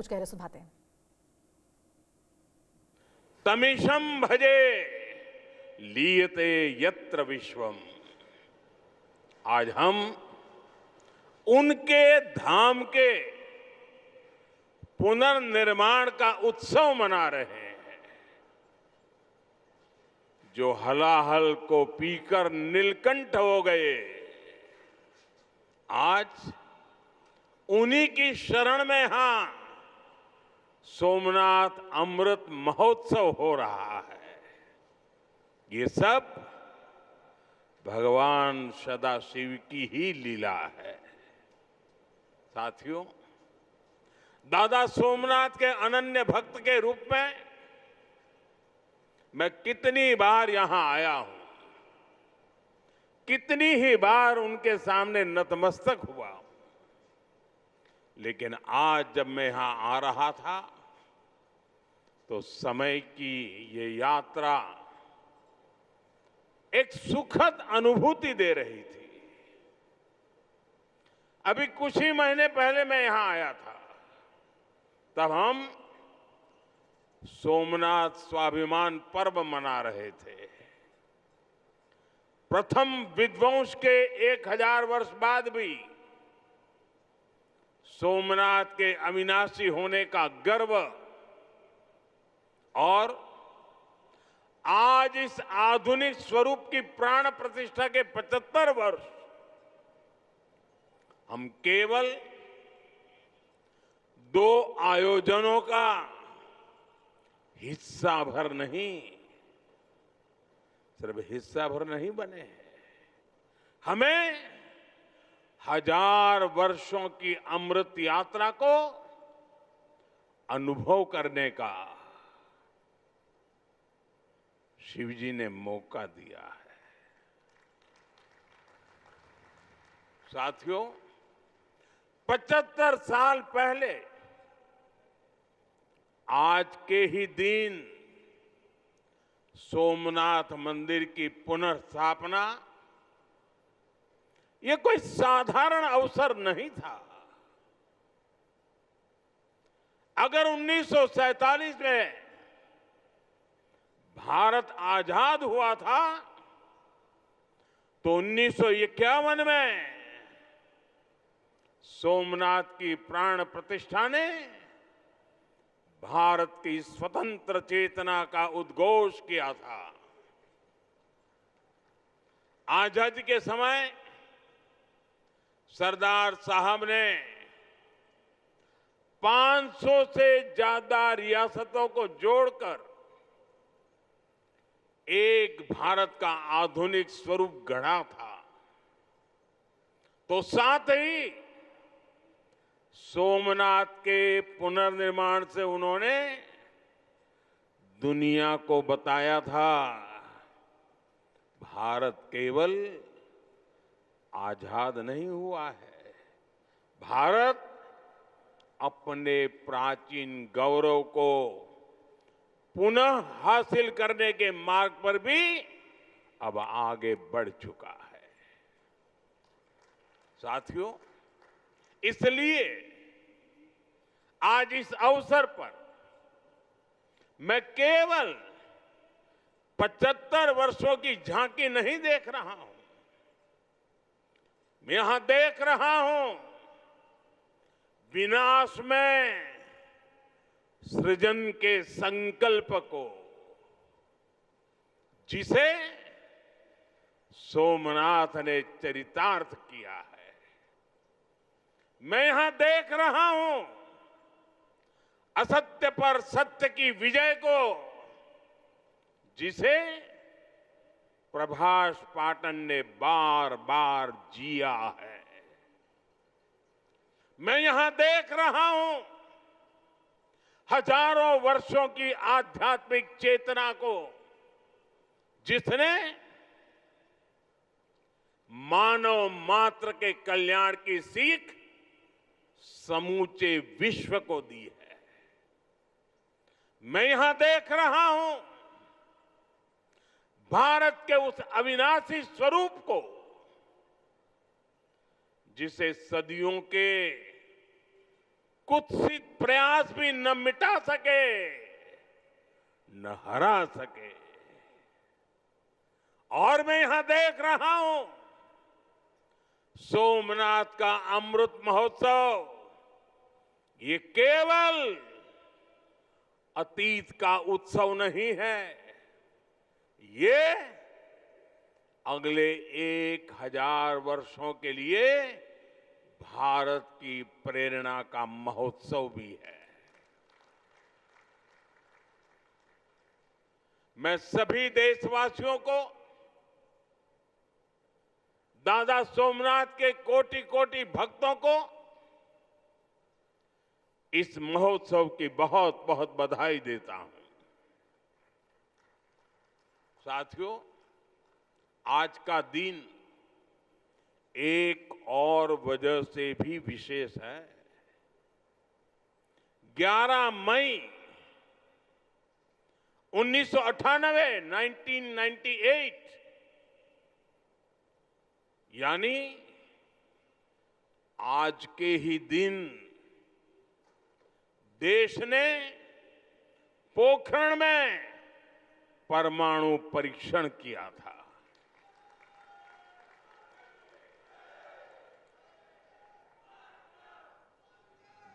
कुछ कह रहे सुनाते हैं। तमिशं भजे लीयते यत्र विश्वम। आज हम उनके धाम के पुनर्निर्माण का उत्सव मना रहे हैं, जो हलाहल को पीकर नीलकंठ हो गए। आज उन्हीं की शरण में सोमनाथ अमृत महोत्सव हो रहा है। ये सब भगवान सदाशिव की ही लीला है। साथियों, दादा सोमनाथ के अनन्य भक्त के रूप में मैं कितनी बार यहां आया हूं, कितनी ही बार उनके सामने नतमस्तक हुआ हूं। लेकिन आज जब मैं यहां आ रहा था तो समय की ये यात्रा एक सुखद अनुभूति दे रही थी। अभी कुछ ही महीने पहले मैं यहां आया था, तब हम सोमनाथ स्वाभिमान पर्व मना रहे थे। प्रथम विध्वंस के 1000 वर्ष बाद भी सोमनाथ के अविनाशी होने का गर्व और आज इस आधुनिक स्वरूप की प्राण प्रतिष्ठा के 75 वर्ष हम केवल 2 आयोजनों का हिस्सा भर नहीं, सिर्फ हिस्सा भर नहीं बने हैं। हमें 1000 वर्षों की अमृत यात्रा को अनुभव करने का शिव जी ने मौका दिया है। साथियों, 75 साल पहले आज के ही दिन सोमनाथ मंदिर की पुनर्स्थापना ये कोई साधारण अवसर नहीं था। अगर 1947 में भारत आजाद हुआ था तो 1951 में सोमनाथ की प्राण प्रतिष्ठा ने भारत की स्वतंत्र चेतना का उद्घोष किया था। आजादी के समय सरदार साहब ने 500 से ज्यादा रियासतों को जोड़कर एक भारत का आधुनिक स्वरूप गढ़ा था। तो साथ ही सोमनाथ के पुनर्निर्माण से उन्होंने दुनिया को बताया था, भारत केवल आजाद नहीं हुआ है, भारत अपने प्राचीन गौरव को पुनः हासिल करने के मार्ग पर भी अब आगे बढ़ चुका है। साथियों, इसलिए आज इस अवसर पर मैं केवल 75 वर्षों की झांकी नहीं देख रहा हूं, मैं यहां देख रहा हूं विनाश में सृजन के संकल्प को, जिसे सोमनाथ ने चरितार्थ किया है। मैं यहां देख रहा हूं असत्य पर सत्य की विजय को, जिसे प्रभास पाटन ने बार बार जिया है। मैं यहां देख रहा हूं हजारों वर्षों की आध्यात्मिक चेतना को, जिसने मानव मात्र के कल्याण की सीख समूचे विश्व को दी है। मैं यहां देख रहा हूं भारत के उस अविनाशी स्वरूप को, जिसे सदियों के कुत्सित प्रयास भी न मिटा सके, न हरा सके। और मैं यहां देख रहा हूं सोमनाथ का अमृत महोत्सव ये केवल अतीत का उत्सव नहीं है, ये अगले 1000 वर्षों के लिए भारत की प्रेरणा का महोत्सव भी है। मैं सभी देशवासियों को दादा सोमनाथ के कोटि कोटि भक्तों को इस महोत्सव की बहुत बहुत बधाई देता हूं। साथियों, आज का दिन एक और वजह से भी विशेष है। 11 मई 1998 यानी आज के ही दिन देश ने पोखरण में परमाणु परीक्षण किया था।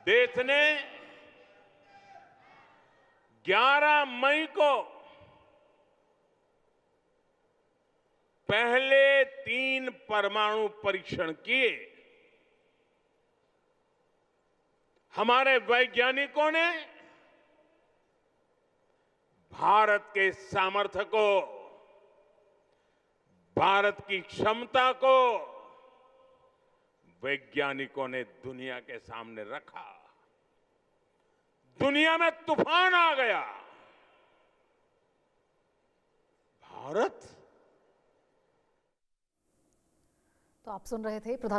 देश ने 11 मई को पहले 3 परमाणु परीक्षण किए। हमारे वैज्ञानिकों ने भारत के सामर्थ्य को, भारत की क्षमता को वैज्ञानिकों ने दुनिया के सामने रखा। दुनिया में तूफान आ गया। भारत। तो आप सुन रहे थे प्रधानमंत्री